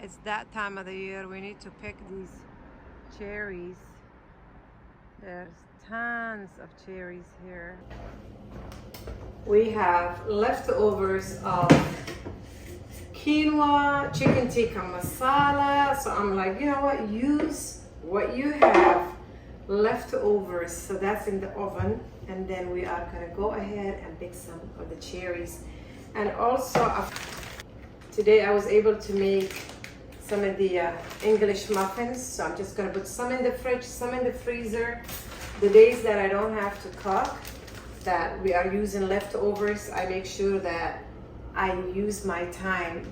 It's that time of the year we need to pick these cherries. There's tons of cherries here. We have leftovers of quinoa, chicken tikka masala. So I'm like, you know what? Use what you have leftovers. So that's in the oven. And then we are gonna go ahead and pick some of the cherries. And also, today I was able to make some of the English muffins. So I'm just gonna put some in the fridge, some in the freezer. The days that I don't have to cook, that we are using leftovers, I make sure that I use my time,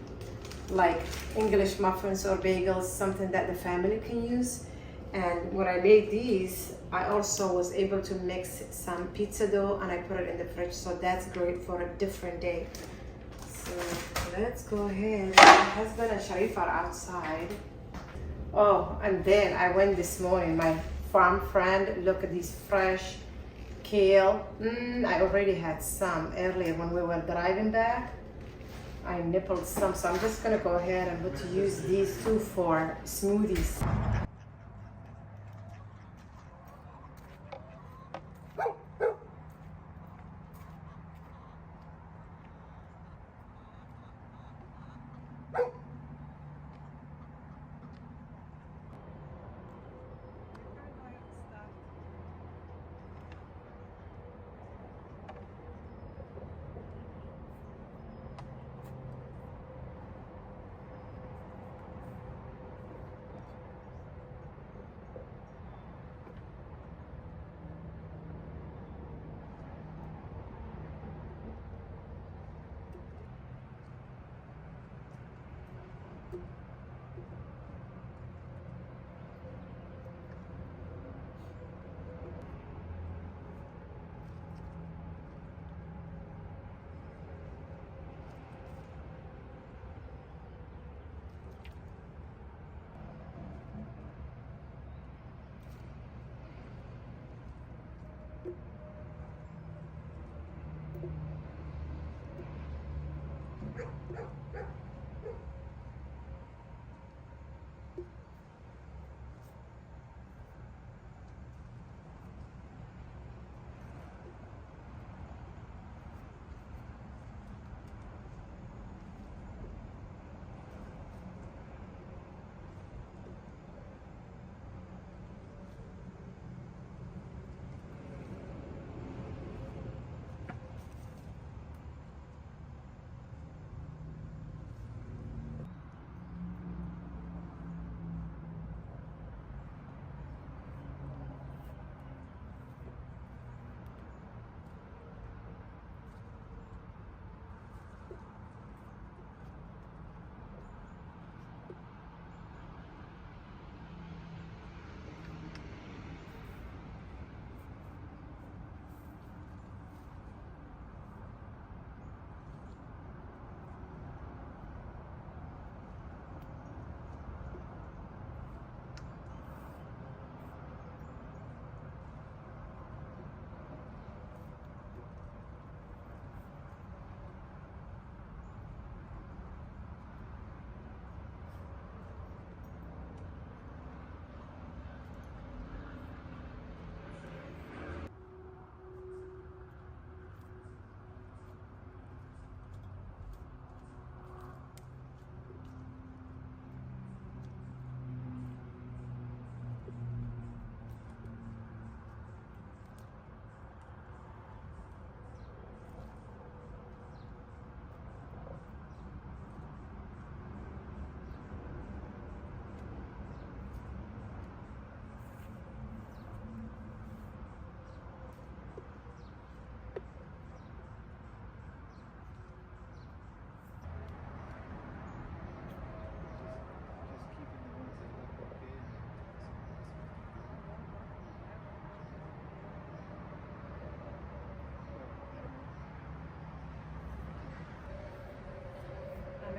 like English muffins or bagels, something that the family can use. And when I made these, I also was able to mix some pizza dough and I put it in the fridge. So that's great for a different day. So let's go ahead. My husband and Sharif are outside. Oh, and then I went this morning, my farm friend, look at these fresh kale. I already had some earlier when we were driving back. I nibbled some, so I'm just gonna go ahead and use these two for smoothies.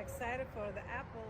excited for the apples.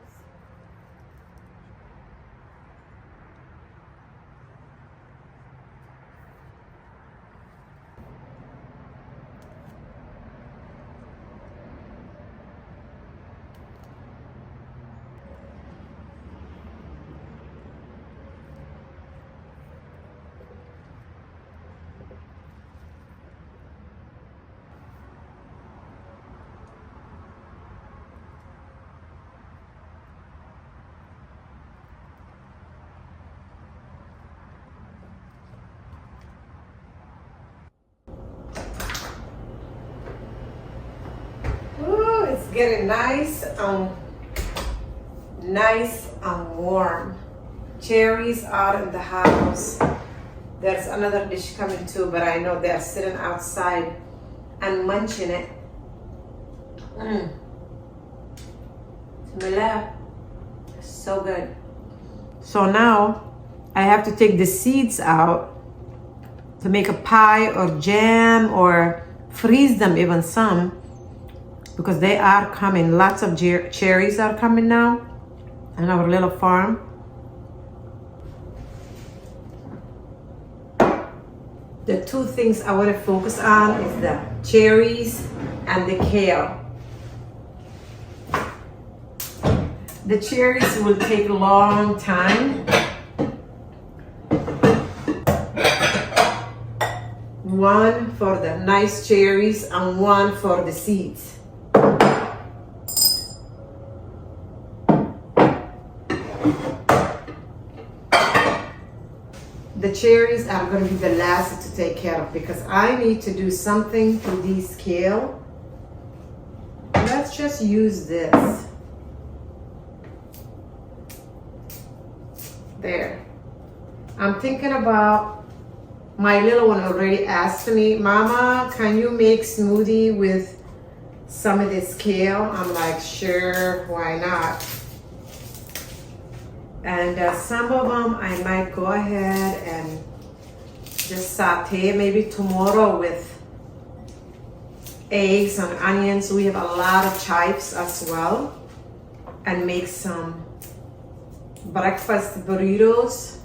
Ooh, it's getting nice and warm. Cherries out in the house. There's another dish coming too, but I know they're sitting outside and munching it. Bismillah. So good. So now I have to take the seeds out to make a pie or jam or freeze them, even some, because they are coming. Lots of cherries are coming now in our little farm. The two things I want to focus on is the cherries and the kale. The cherries will take a long time. One for the nice cherries and one for the seeds. The cherries are going to be the last to take care of because I need to do something to these kale. Let's just use this. There. I'm thinking about, my little one already asked me, Mama, can you make smoothie with some of this kale? I'm like, sure, why not? And some of them I might go ahead and just saute maybe tomorrow with eggs and onions. We have a lot of chives as well. And make some breakfast burritos.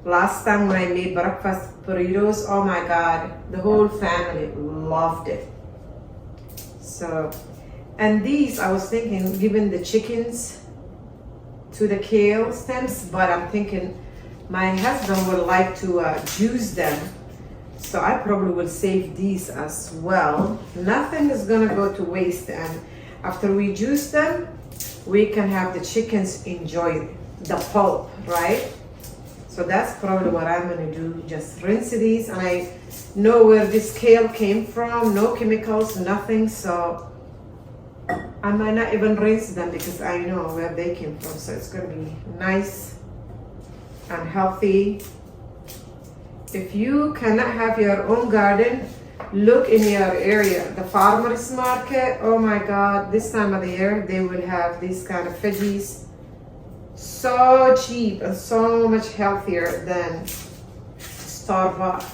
Last time when I made breakfast burritos, oh my God, the whole family loved it. So, and these I was thinking, giving the chickens to the kale stems, but I'm thinking my husband would like to juice them, so I probably will save these as well. Nothing is gonna go to waste, and after we juice them, we can have the chickens enjoy the pulp, right? So that's probably what I'm gonna do, just rinse these, and I know where this kale came from, no chemicals, nothing, so I might not even rinse them because I know where they came from. So it's going to be nice and healthy. If you cannot have your own garden, look in your area. The farmer's market, oh my God, this time of the year, they will have these kind of veggies. So cheap and so much healthier than store-bought.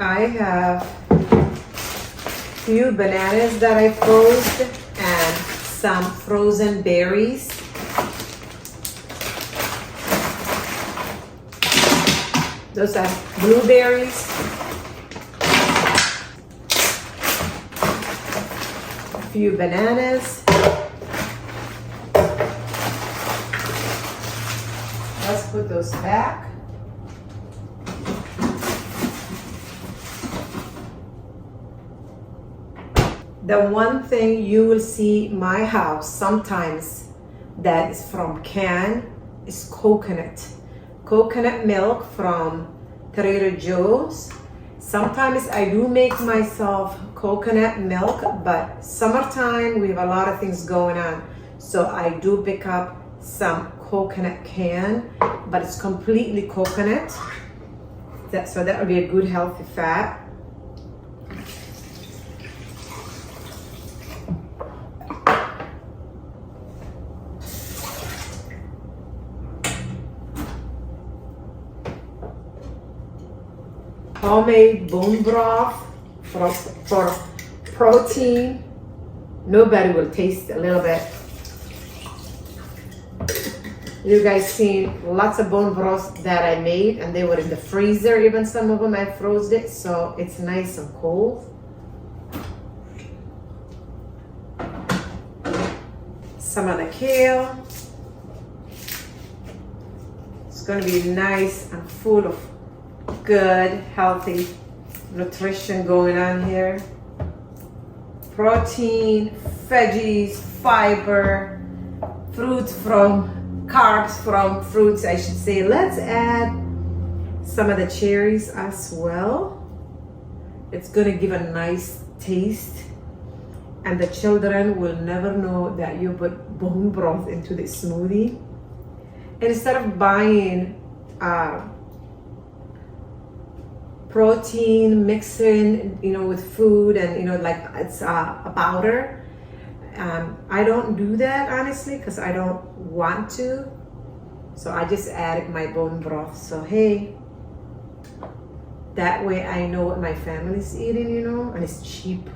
I have few bananas that I froze and some frozen berries. Those are blueberries. A few bananas. Let's put those back. The one thing you will see my house sometimes that is from can is coconut. Coconut milk from Trader Joe's. Sometimes I do make myself coconut milk, but summertime we have a lot of things going on. So I do pick up some coconut can, but it's completely coconut. So that would be a good healthy fat. Homemade bone broth for protein. Nobody will taste a little bit. You guys seen lots of bone broths that I made, and they were in the freezer. Even some of them I froze it, so it's nice and cold. Some of the kale. It's gonna be nice and full of good, healthy nutrition going on here. Protein, veggies, fiber, fruits carbs from fruits, I should say. Let's add some of the cherries as well. It's gonna give a nice taste, and the children will never know that you put bone broth into the smoothie. Instead of buying protein mixing, with food, and like it's a powder. I don't do that honestly because I don't want to. So I just added my bone broth. So hey, that way I know what my family's eating, and it's cheap.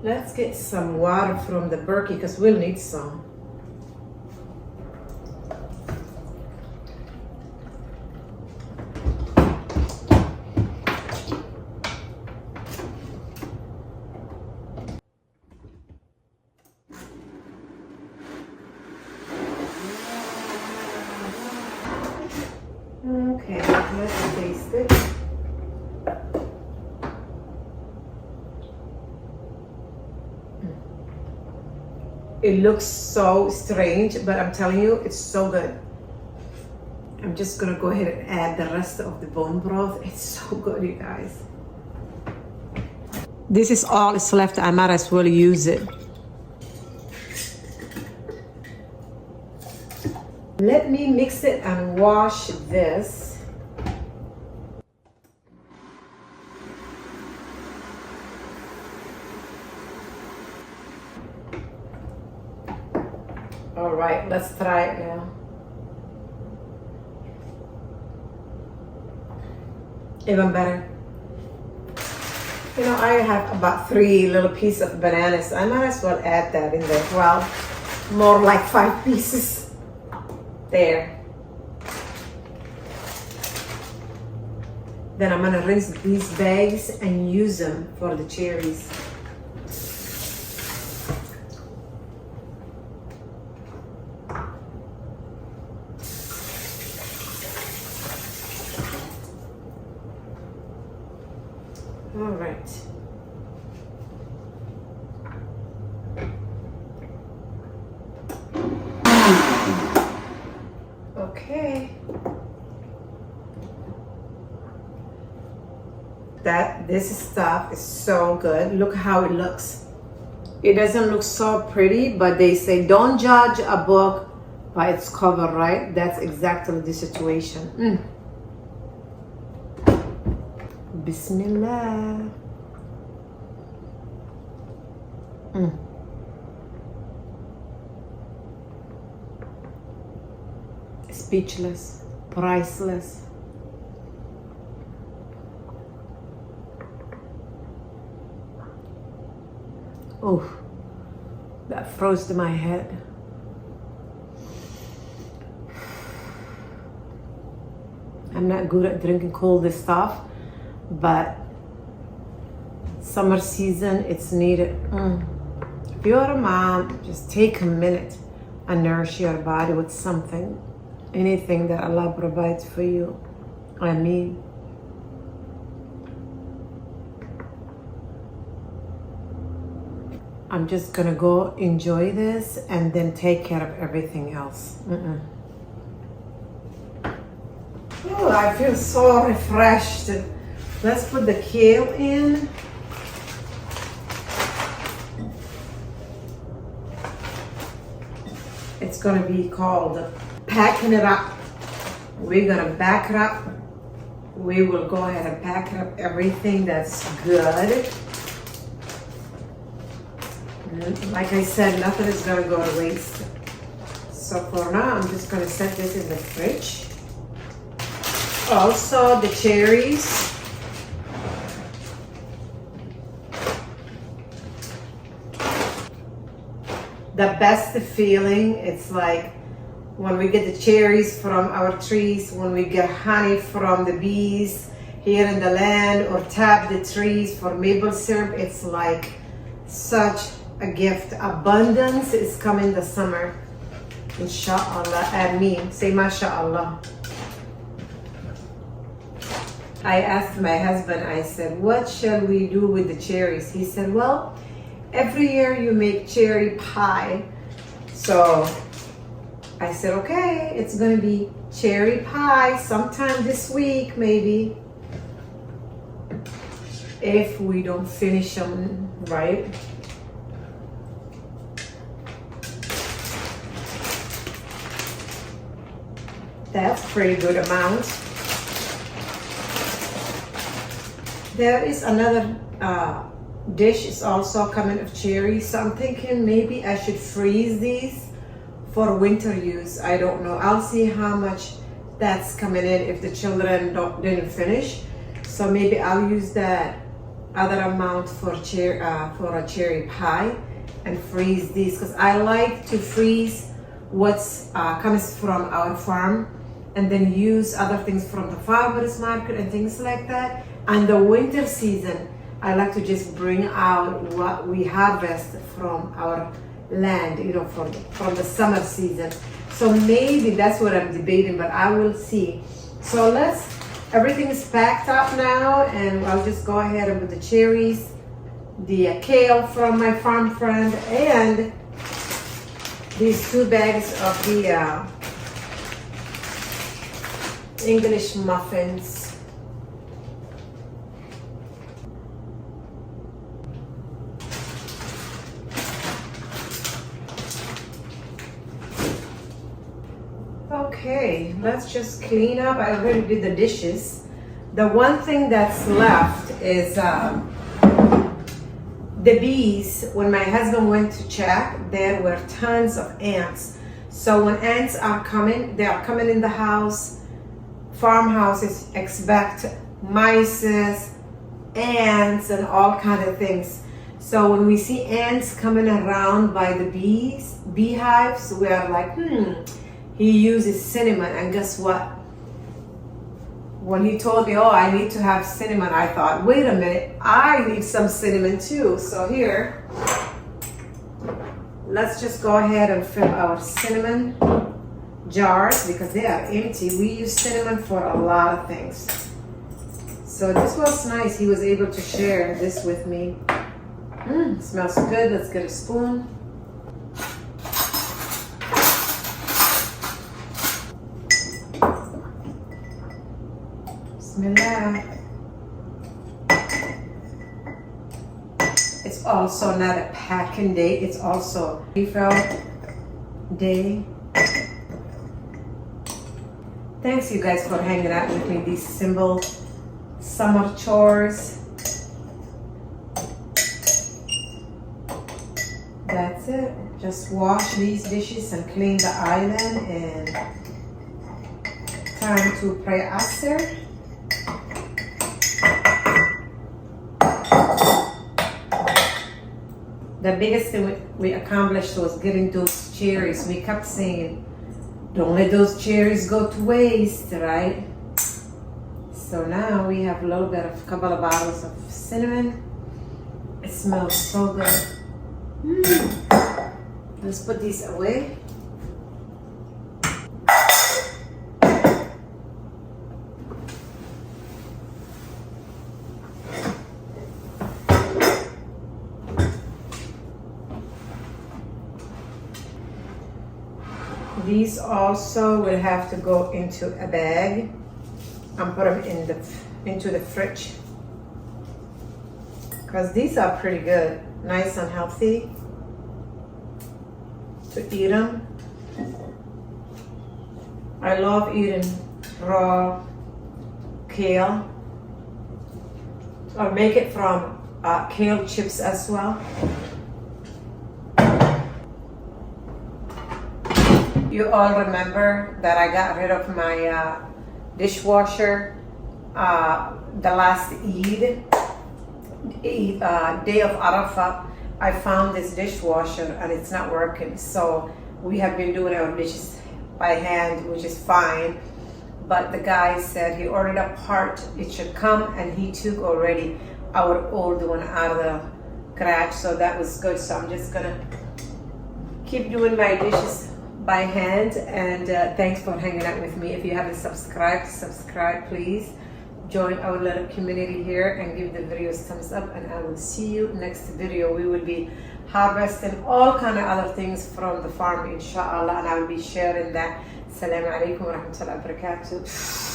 Let's get some water from the Berkey because we'll need some. Okay, let's taste it. It looks so strange, but I'm telling you, it's so good. I'm just gonna go ahead and add the rest of the bone broth. It's so good, you guys. This is all that's left. I might as well use it. Let me mix it and wash this. All right, let's try it now. Even better. I have about 3 little pieces of bananas. I might as well add that in there. Well, more like 5 pieces. There. Then I'm gonna rinse these bags and use them for the cherries. All right. Okay. This stuff is so good. Look how it looks. It doesn't look so pretty, but they say don't judge a book by its cover, right? That's exactly the situation. Bismillah. Speechless, priceless. Oh, that froze to my head. I'm not good at drinking cold stuff, but summer season, it's needed. If you're a mom, just take a minute and nourish your body with something, anything that Allah provides for you. I'm just gonna go enjoy this and then take care of everything else. Oh, I feel so refreshed. Let's put the kale in. It's gonna be called packing it up. We're gonna back it up. We will go ahead and pack up everything that's good. Like I said, nothing is gonna go to waste. So for now, I'm just gonna set this in the fridge. Also, the cherries. The best feeling, it's like when we get the cherries from our trees, when we get honey from the bees here in the land, or tap the trees for maple syrup, it's like such a gift. Abundance is coming this summer, inshallah. And me, say mashaAllah. I asked my husband, I said, what shall we do with the cherries? He said, well, every year you make cherry pie. So I said, okay, it's gonna be cherry pie sometime this week, maybe. If we don't finish them, right? That's pretty good amount. There is another dish is also coming of cherries, so I'm thinking maybe I should freeze these for winter use. I don't know. I'll see how much that's coming in if the children didn't finish. So maybe I'll use that other amount for a cherry pie and freeze these, because I like to freeze what's comes from our farm and then use other things from the farmers market and things like that. And the winter season, I like to just bring out what we harvest from our land, you know, from the summer season. So maybe that's what I'm debating, but I will see. So everything is packed up now, and I'll just go ahead and with the cherries, the kale from my farm friend, and these 2 bags of the English muffins. Okay, let's just clean up. I already did the dishes. The one thing that's left is the bees. When my husband went to check, there were tons of ants. So when ants are coming, they are coming in the house. Farmhouses expect mice, ants, and all kind of things. So when we see ants coming around by the beehives, we are like, he uses cinnamon. And guess what? When he told me, oh, I need to have cinnamon, I thought, wait a minute, I need some cinnamon too. So here, let's just go ahead and fill our cinnamon jars because they are empty. We use cinnamon for a lot of things. So this was nice. He was able to share this with me. Smells good. Let's get a spoon. Bismillah. It's also not a packing day. It's also a refill day. Thanks you guys for hanging out with me. These simple summer chores. That's it. Just wash these dishes and clean the island, and time to pray Asr. The biggest thing we accomplished was getting those cherries. We kept saying, don't let those cherries go to waste, right? So now we have a couple of bottles of cinnamon. It smells so good. Let's put these away. These also will have to go into a bag and put them into the fridge, because these are pretty good, nice and healthy to eat them. I love eating raw kale, or make it from kale chips as well. You all remember that I got rid of my dishwasher the last Eid, day of Arafah. I found this dishwasher and it's not working, so we have been doing our dishes by hand, which is fine, but the guy said he ordered a part, it should come, and he took already our old one out of the garage, so that was good. So I'm just gonna keep doing my dishes by hand, and thanks for hanging out with me. If you haven't subscribe please. Join our little community here and give the videos thumbs up, and I will see you next video. We will be harvesting all kind of other things from the farm, inshallah, and I will be sharing that. Salam alaikum wa rahmatullahi wa barakatuh.